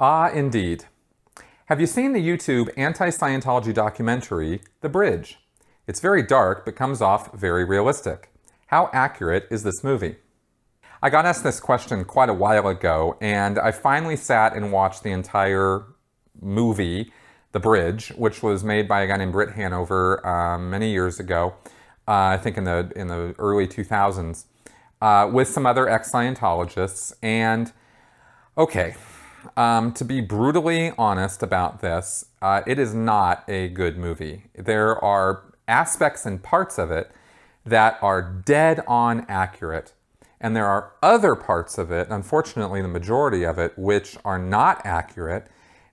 Ah, indeed. Have you seen the YouTube anti-Scientology documentary, The Bridge? It's very dark, but comes off very realistic. How accurate is this movie? I got asked this question quite a while ago, and I finally sat and watched the entire movie, The Bridge, which was made by a guy named Britt Hanover many years ago, I think in the early 2000s, with some other ex-Scientologists. And okay, to be brutally honest about this, it is not a good movie. There are aspects and parts of it that are dead on accurate. And there are other parts of it, unfortunately the majority of it, which are not accurate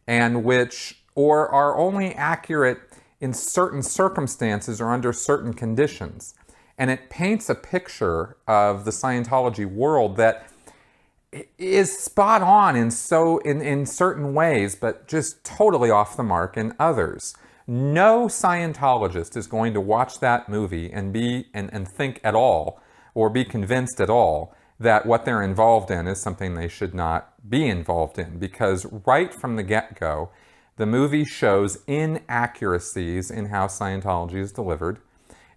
and which, or are only accurate in certain circumstances or under certain conditions. And it paints a picture of the Scientology world that is spot on in certain ways, but just totally off the mark in others. No Scientologist is going to watch that movie and think at all, or be convinced at all, that what they're involved in is something they should not be involved in. Because right from the get-go, the movie shows inaccuracies in how Scientology is delivered,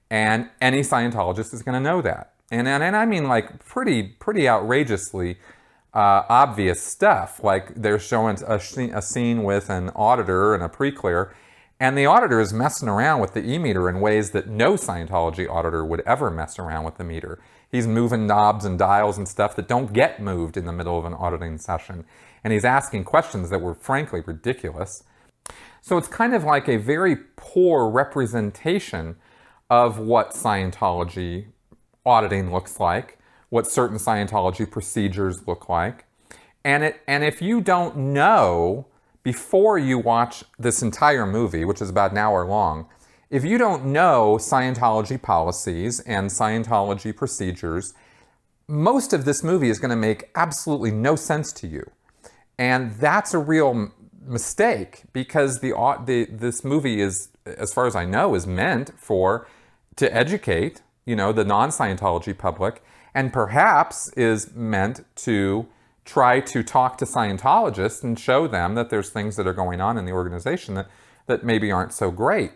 and any Scientologist is going to know that. And I mean like pretty outrageously obvious stuff. Like they're showing a scene with an auditor and a pre-clear, and the auditor is messing around with the e-meter in ways that no Scientology auditor would ever mess around with the meter. He's moving knobs and dials and stuff that don't get moved in the middle of an auditing session. And he's asking questions that were frankly ridiculous. So it's kind of like a very poor representation of what Scientology auditing looks like, what certain Scientology procedures look like. And if you don't know, before you watch this entire movie, which is about an hour long, if you don't know Scientology policies and Scientology procedures, most of this movie is going to make absolutely no sense to you. And that's a real mistake, because this movie is, as far as I know, is meant to educate, the non-Scientology public, and perhaps is meant to try to talk to Scientologists and show them that there's things that are going on in the organization that maybe aren't so great.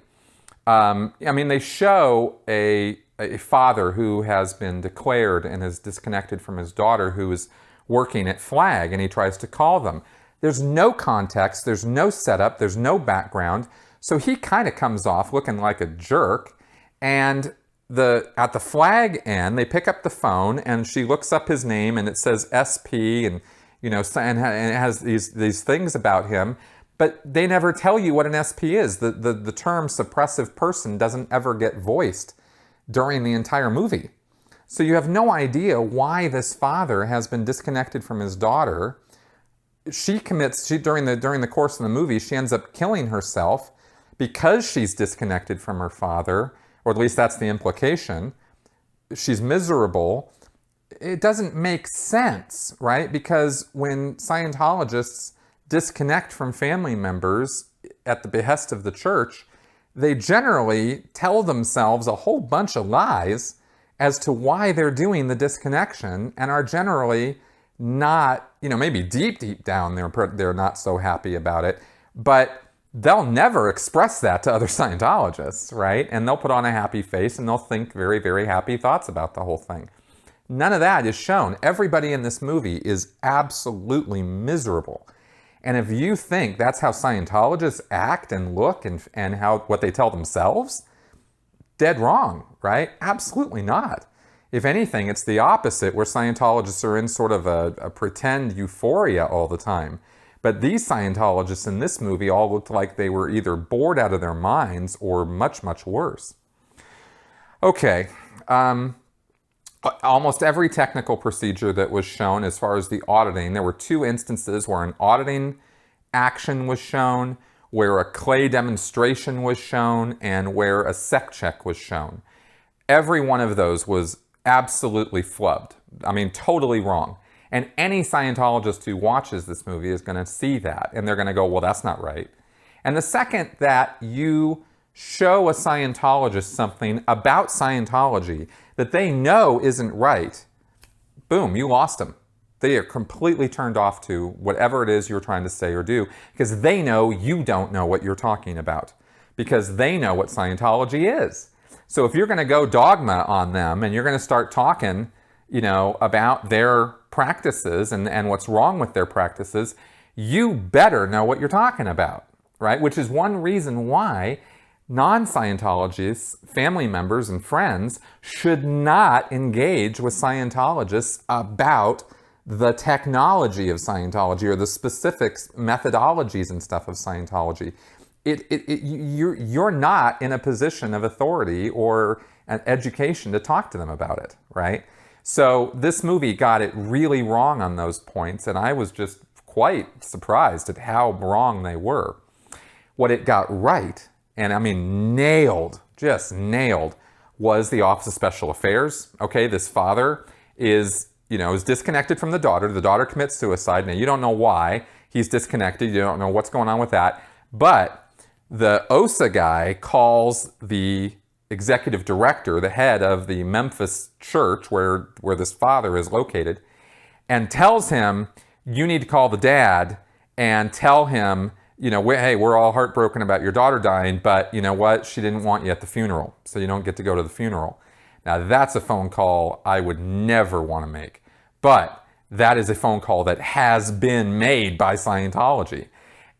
They show a father who has been declared and is disconnected from his daughter who is working at Flag, and he tries to call them. There's no context, there's no setup, there's no background, so he kind of comes off looking like a jerk. And at the Flag end, they pick up the phone, and she looks up his name, and it says SP, and and it has these things about him, but they never tell you what an SP is. The term suppressive person doesn't ever get voiced during the entire movie. So you have no idea why this father has been disconnected from his daughter. During the course of the movie, she ends up killing herself because she's disconnected from her father, or at least that's the implication. She's miserable. It doesn't make sense, right? Because when Scientologists disconnect from family members at the behest of the church, they generally tell themselves a whole bunch of lies as to why they're doing the disconnection, and are generally not, maybe deep down they're not so happy about it, but they'll never express that to other Scientologists, right? And they'll put on a happy face and they'll think very, very happy thoughts about the whole thing. None of that is shown. Everybody in this movie is absolutely miserable. And if you think that's how Scientologists act and look and what they tell themselves, dead wrong, right? Absolutely not. If anything, it's the opposite, where Scientologists are in sort of a pretend euphoria all the time. But these Scientologists in this movie all looked like they were either bored out of their minds or much, much worse. Okay. Almost every technical procedure that was shown as far as the auditing, there were 2 instances where an auditing action was shown, where a clay demonstration was shown, and where a sec check was shown. Every one of those was absolutely flubbed. Totally wrong. And any Scientologist who watches this movie is going to see that, and they're going to go, well, that's not right. And the second that you show a Scientologist something about Scientology that they know isn't right, boom, you lost them. They are completely turned off to whatever it is you're trying to say or do, because they know you don't know what you're talking about, because they know what Scientology is. So if you're going to go dogma on them and you're going to start talking, about their practices and what's wrong with their practices, you better know what you're talking about, right? Which is one reason why non-Scientologists, family members and friends should not engage with Scientologists about the technology of Scientology or the specific methodologies and stuff of Scientology. You're not in a position of authority or an education to talk to them about it, right? So this movie got it really wrong on those points, and I was just quite surprised at how wrong they were. What it got right, and I mean just nailed, was the Office of Special Affairs. Okay, this father is disconnected from the daughter. The daughter commits suicide. Now, you don't know why he's disconnected. You don't know what's going on with that. But the OSA guy calls the executive director, the head of the Memphis church where this father is located, and tells him, you need to call the dad and tell him, hey, we're all heartbroken about your daughter dying, but you know what? She didn't want you at the funeral, so you don't get to go to the funeral. Now, that's a phone call I would never want to make. But that is a phone call that has been made by Scientology.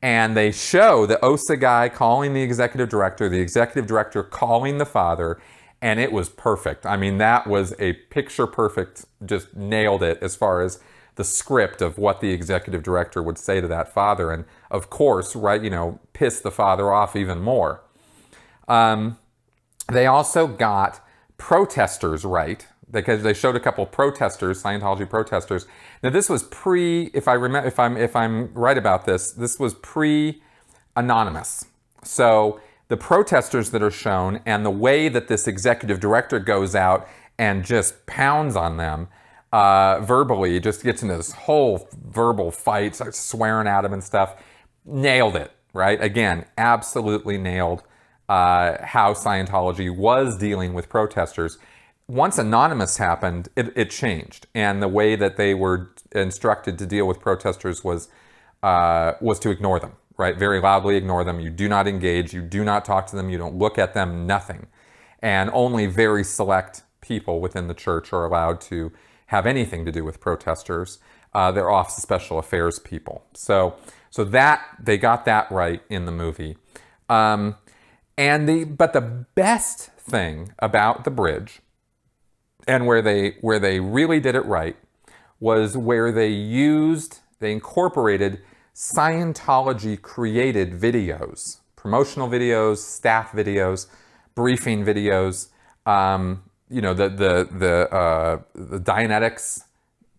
And they show the OSA guy calling the executive director calling the father, and it was perfect. I mean, that was a picture perfect, just nailed it as far as the script of what the executive director would say to that father. And of course, right, piss the father off even more. They also got protesters right, because they showed a couple protesters, Scientology protesters. Now this was if I'm right about this was pre-anonymous. So the protesters that are shown and the way that this executive director goes out and just pounds on them verbally, just gets into this whole verbal fight, starts swearing at them and stuff, nailed it, right? Again, absolutely nailed how Scientology was dealing with protesters. Once Anonymous happened, it changed, and the way that they were instructed to deal with protesters was to ignore them, right? Very loudly ignore them. You do not engage. You do not talk to them. You don't look at them. Nothing. And only very select people within the church are allowed to have anything to do with protesters. They're Office of Special Affairs people. So that they got that right in the movie. But the best thing about The Bridge, and where they really did it right, was where they incorporated Scientology created videos, promotional videos, staff videos, briefing videos, the Dianetics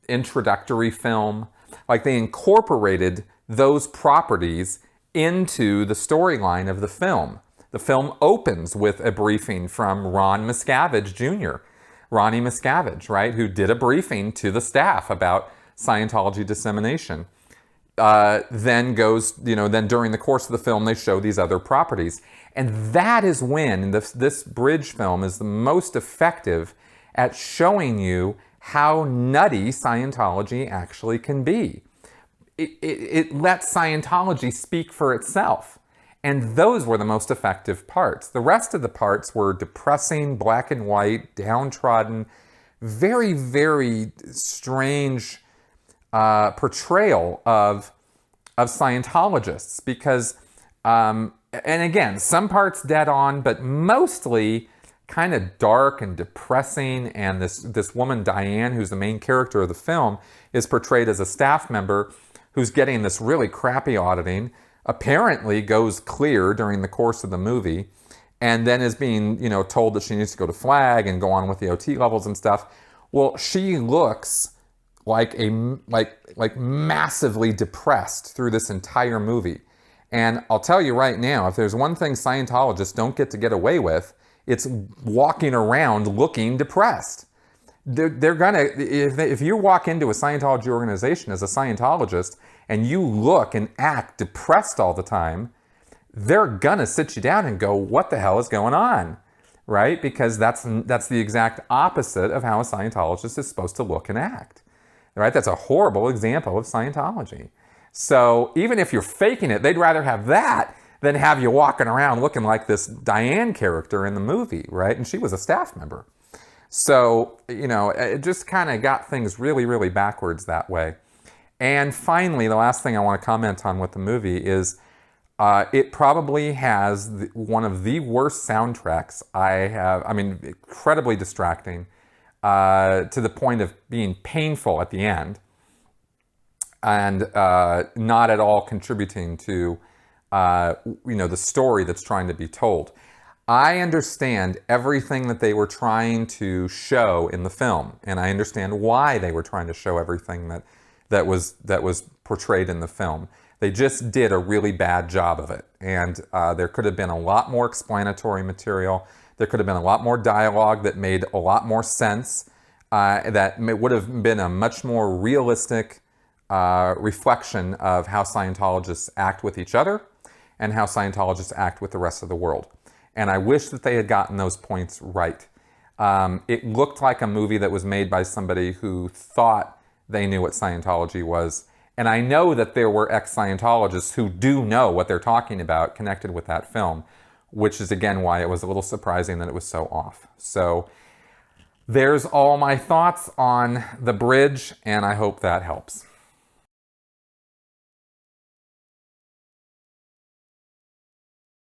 introductory film. Like, they incorporated those properties into the storyline of the film. The film opens with a briefing from Ronnie Miscavige, right, who did a briefing to the staff about Scientology dissemination. Then during the course of the film, they show these other properties. And that is when this Bridge film is the most effective at showing you how nutty Scientology actually can be. It lets Scientology speak for itself. And those were the most effective parts. The rest of the parts were depressing, black and white, downtrodden, very, very strange portrayal of Scientologists. Because, and again, some parts dead on, but mostly kind of dark and depressing. And this woman, Diane, who's the main character of the film, is portrayed as a staff member who's getting this really crappy auditing, apparently goes clear during the course of the movie, and then is being, told that she needs to go to flag and go on with the OT levels and stuff. Well, she looks like massively depressed through this entire movie. And I'll tell you right now, if there's one thing Scientologists don't get away with, it's walking around looking depressed. They're gonna, if you walk into a Scientology organization as a Scientologist and you look and act depressed all the time, they're gonna sit you down and go, what the hell is going on, right? Because that's the exact opposite of how a Scientologist is supposed to look and act. right? That's a horrible example of Scientology. So even if you're faking it, they'd rather have that than have you walking around looking like this Diane character in the movie, right? And she was a staff member. So, it just kind of got things really, really backwards that way. And finally, the last thing I want to comment on with the movie is it probably has one of the worst soundtracks I have. I mean, incredibly distracting to the point of being painful at the end, and not at all contributing to the story that's trying to be told. I understand everything that they were trying to show in the film, and I understand why they were trying to show everything that was portrayed in the film. They just did a really bad job of it, and there could have been a lot more explanatory material. There could have been a lot more dialogue that made a lot more sense, that would have been a much more realistic reflection of how Scientologists act with each other and how Scientologists act with the rest of the world. And I wish that they had gotten those points right. It looked like a movie that was made by somebody who thought they knew what Scientology was. And I know that there were ex-Scientologists who do know what they're talking about connected with that film, which is again why it was a little surprising that it was so off. So there's all my thoughts on The Bridge, and I hope that helps.